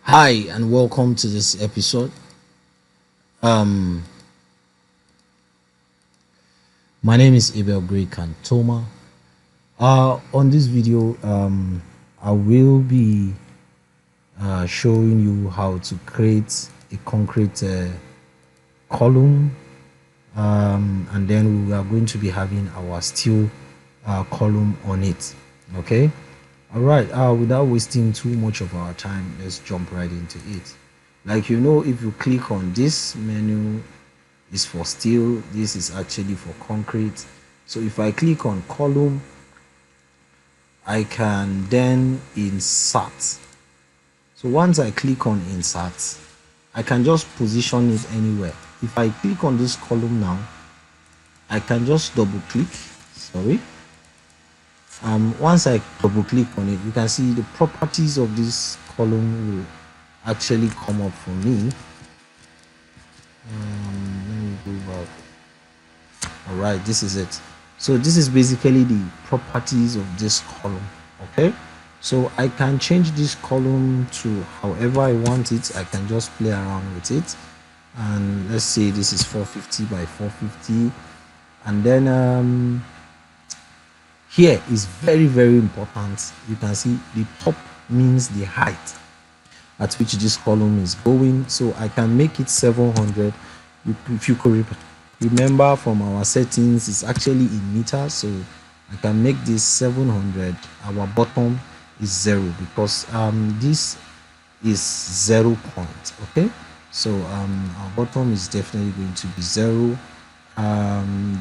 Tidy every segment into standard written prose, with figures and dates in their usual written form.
Hi and welcome to this episode. My name is Abel Grey Cantoma. On this video, I will be showing you how to create a concrete column, and then we are going to be having our steel column on it. Okay. All right, without wasting too much of our time, let's jump right into it. Like, if you click on this menu, is for steel, this is actually for concrete. So if I click on column, I can then insert. So once I click on insert, I can just position it anywhere. If I click on this column now, I can just double click. Once I double click on it, you can see the properties of this column will actually come up for me. Let me go back. All right, this is it. So this is basically the properties of this column. Okay, so I can change this column to however I want it. I can just play around with it, and let's say this is 450 by 450, and then here is very important. You can see the top means the height at which this column is going, so I can make it 700. If you could remember from our settings, it's actually in meters, so I can make this 700. Our bottom is 0 because this is 0 point. Okay, so our bottom is definitely going to be 0.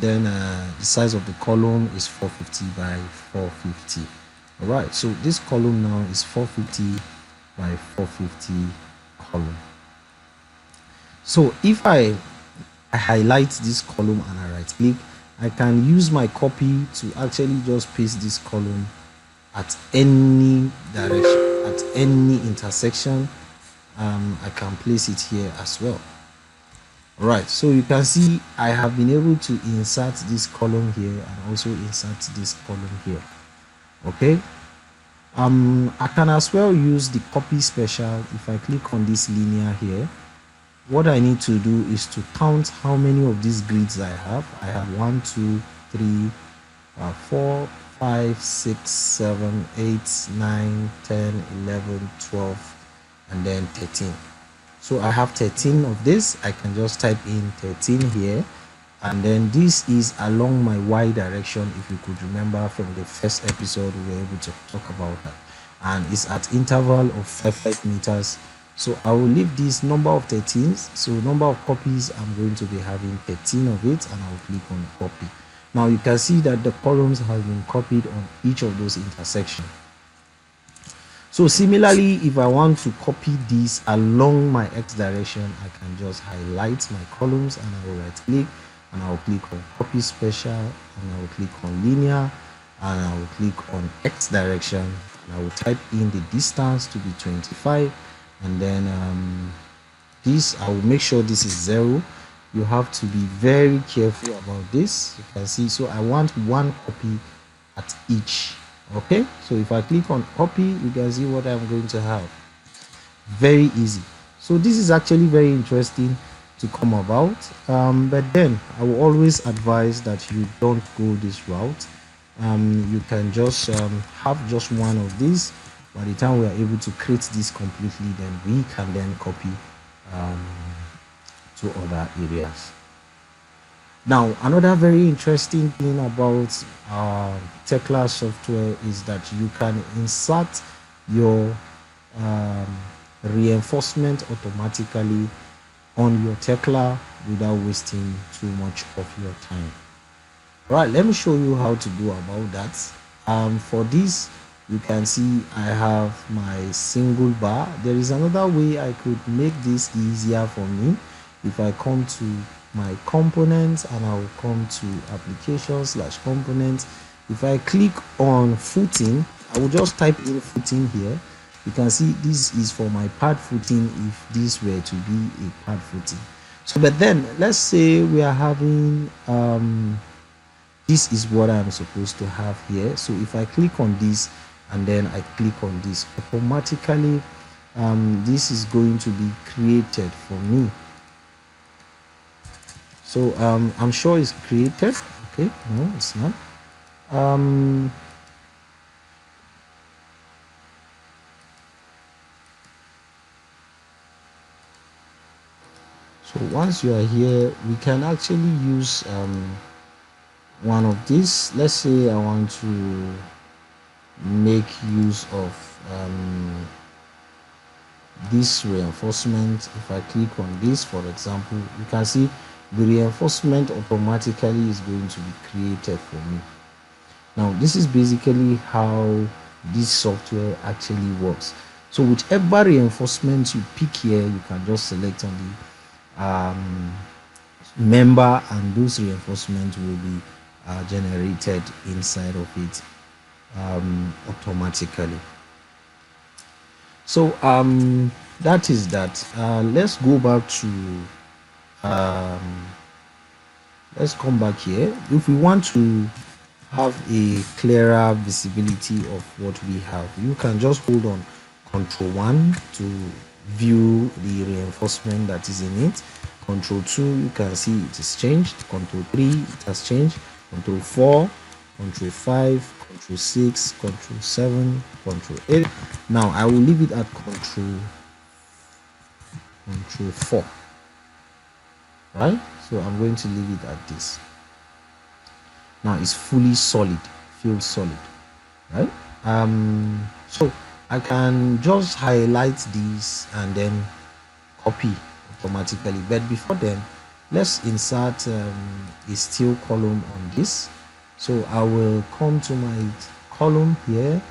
Then the size of the column is 450 by 450. All right, so this column now is 450 by 450 column. So if I highlight this column and I right click, I can use my copy to actually just paste this column at any direction, at any intersection. I can place it here as well. Right, so you can see I have been able to insert this column here and also insert this column here. Okay, I can as well use the copy special. If I click on this linear here, what I need to do is to count how many of these grids I have. I have 1 2 3 4 5 6 7 8 9 10 11 12 and then 13. So I have 13 of this. I can just type in 13 here, and then this is along my y direction. If you could remember from the first episode, we were able to talk about that, and it's at interval of 5 meters. So I will leave this number of 13s. So number of copies, I'm going to be having 13 of it, and I will click on copy. Now you can see that the columns have been copied on each of those intersections. So similarly, if I want to copy this along my x direction, I can just highlight my columns and I will right click and I will click on copy special and I will click on linear and I will click on x direction and I will type in the distance to be 25, and then this I will make sure this is 0. You have to be very careful about this. You can see, so I want one copy at each. Okay, so if I click on copy, you can see what I'm going to have. Very easy. So this is actually very interesting to come about, but then I will always advise that you don't go this route. You can just have just one of these. By the time we are able to create this completely, then we can then copy to other areas. Now, another very interesting thing about Tekla software is that you can insert your reinforcement automatically on your Tekla without wasting too much of your time. Right, let me show you how to do about that. For this, you can see I have my single bar. There is another way I could make this easier for me. If I come to my components and I will come to applications/components. If I click on footing, I will just type in footing here. You can see this is for my pad footing if this were to be a pad footing. So but then let's say we are having this is what I'm supposed to have here. So if I click on this and then I click on this, automatically this is going to be created for me. So I'm sure it's created. Okay, no, it's not. So once you are here, we can actually use one of these. Let's say I want to make use of this reinforcement. If I click on this, for example, you can see the reinforcement automatically is going to be created for me. Now this is basically how this software actually works. So whichever reinforcement you pick here, you can just select on the member, and those reinforcements will be generated inside of it automatically. So that is that. Let's go back to let's come back here. If we want to have a clearer visibility of what we have, you can just hold on Control 1 to view the reinforcement that is in it. Control 2, you can see it is changed. Control 3, it has changed. Control 4, Control 5, Control 6, Control 7, Control 8. Now I will leave it at Control 4, right? So I'm going to leave it at this. Now it's fully solid, feels solid, right? So I can just highlight these and then copy automatically, but before then let's insert a steel column on this. So I will come to my column here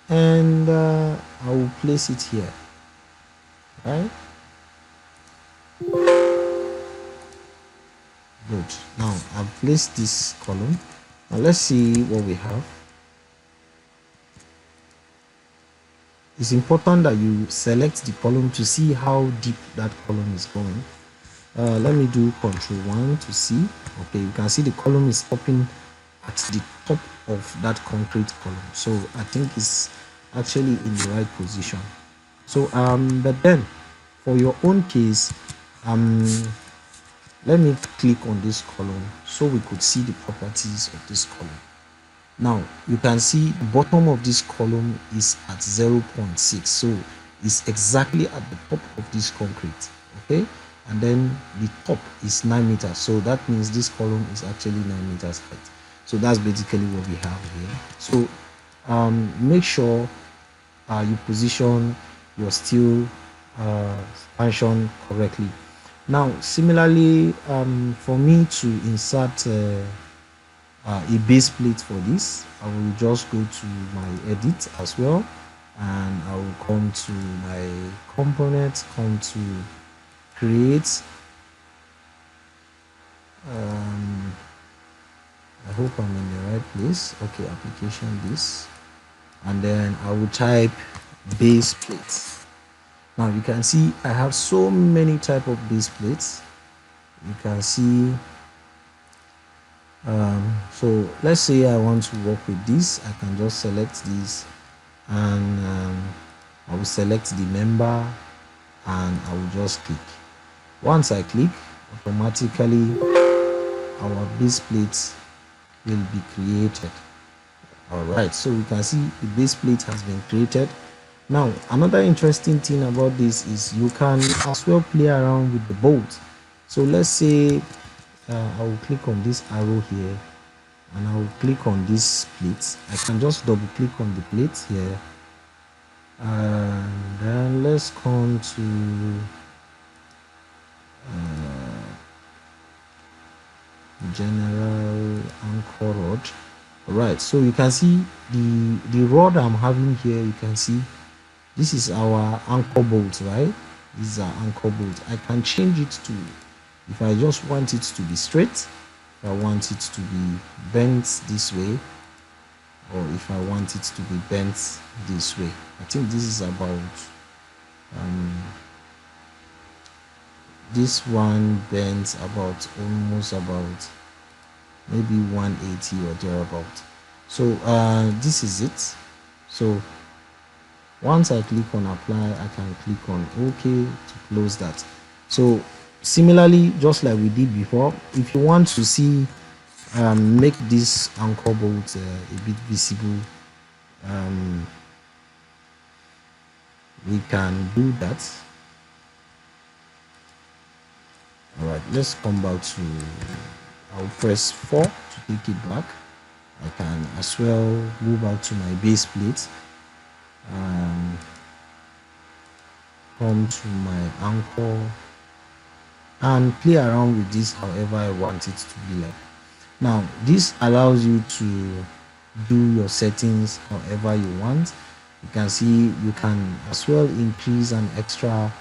and I will place it here, right? Good. Now I've placed this column. Now let's see what we have. It's important that you select the column to see how deep that column is going. Let me do Control 1 to see. Okay, you can see the column is popping at the top of that concrete column. So I think it's actually in the right position. So but then for your own case, let me click on this column so we could see the properties of this column. Now you can see the bottom of this column is at 0.6, so it's exactly at the top of this concrete. Okay, and then the top is 9 meters, so that means this column is actually 9 meters height. So that's basically what we have here. So make sure you position your steel expansion correctly. Now similarly, for me to insert a base plate for this, I will just go to my edit as well, and I will come to my component, come to create. I hope I'm in the right place. Okay, application this, and then I will type base plates. Now you can see I have so many type of base plates. You can see so let's say I want to work with this. I can just select this, and I will select the member, and I will just click. Once I click, automatically our base plate will be created. All right, so we can see the base plate has been created. Now another interesting thing about this is you can as well play around with the bolt. So let's say I will click on this arrow here, and I will click on this plate. I can just double click on the plate here, and then let's come to general anchor rod. All right, so you can see the rod I'm having here. You can see this is our anchor bolt, right? This is our anchor bolt. I can change it to, if I just want it to be straight, if I want it to be bent this way, or if I want it to be bent this way. I think this is about this one bends about almost about maybe 180 or thereabout. So this is it. So Once I click on apply, I can click on OK to close that. So similarly, just like we did before, if you want to see make this anchor bolt a bit visible, we can do that. All right, let's come back to, I'll press 4 to take it back. I can as well go back to my base plate, come to my anchor and play around with this however I want it to be like. Now this allows you to do your settings however you want. You can see you can as well increase an extra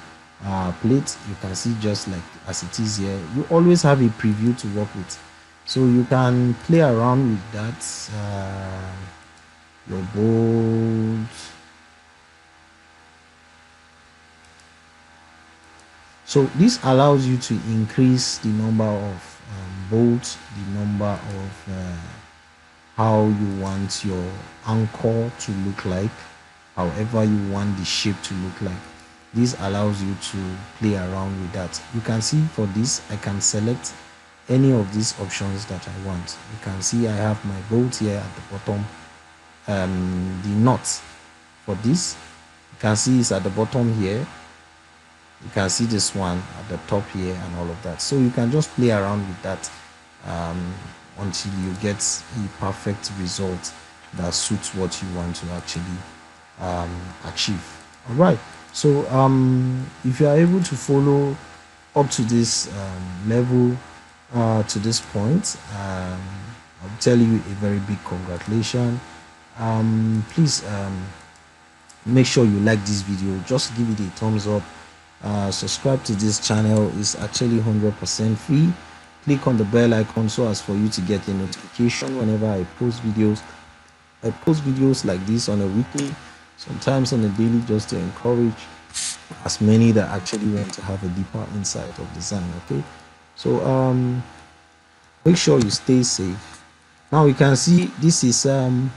plate. You can see just like as it is here, you always have a preview to work with, so you can play around with that. Your bolts. So this allows you to increase the number of bolts, the number of how you want your anchor to look like, however you want the shape to look like. This allows you to play around with that. You can see for this, I can select any of these options that I want. You can see I have my bolt here at the bottom. The knot for this, you can see it's at the bottom here. You can see this one at the top here and all of that. So you can just play around with that until you get a perfect result that suits what you want to actually achieve. All right, so if you are able to follow up to this level, to this point, I'll tell you a very big congratulations. Please make sure you like this video, just give it a thumbs up. Subscribe to this channel, is actually 100% free. Click on the bell icon so as for you to get a notification whenever I post videos. I post videos like this on a weekly, sometimes on a daily, just to encourage as many that actually want to have a deeper insight of design. Okay, so make sure you stay safe. Now you can see this is I'm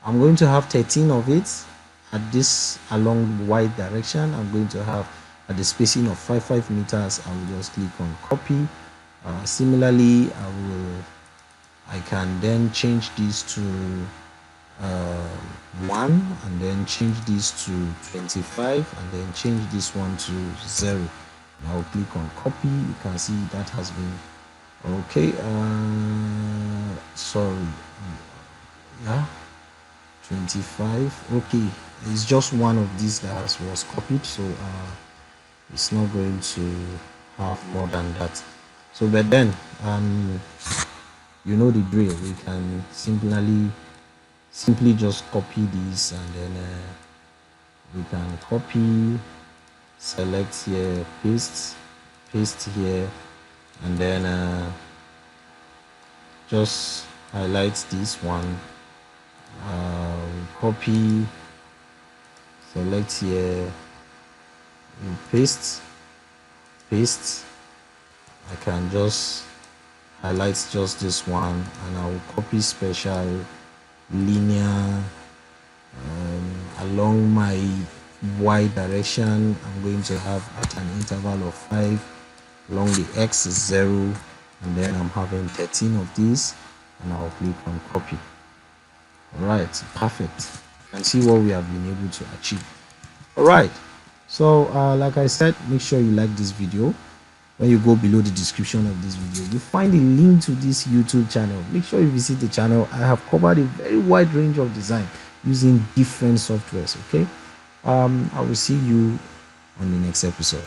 going to have 13 of it at this along y direction. I'm going to have at the spacing of 5 meters. I will just click on copy. Similarly, I can then change this to 1 and then change this to 25 and then change this one to 0. I'll click on copy. You can see that has been okay. Sorry, yeah, 25. Okay, it's just one of these that was copied, so it's not going to have more than that. So but then you know the drill. We can simply just copy this, and then we can copy, select here, paste here, and then just highlight this one, copy, select here, paste. I can just highlight just this one, and I will copy special linear along my y direction. I'm going to have at an interval of 5. Along the x is 0, and then I'm having 13 of these, and I'll click on copy. All right, perfect. You can see what we have been able to achieve. All right, so like I said, make sure you like this video. When you go below the description of this video, you find a link to this YouTube channel. Make sure you visit the channel. I have covered a very wide range of design using different softwares. Okay, I will see you on the next episode.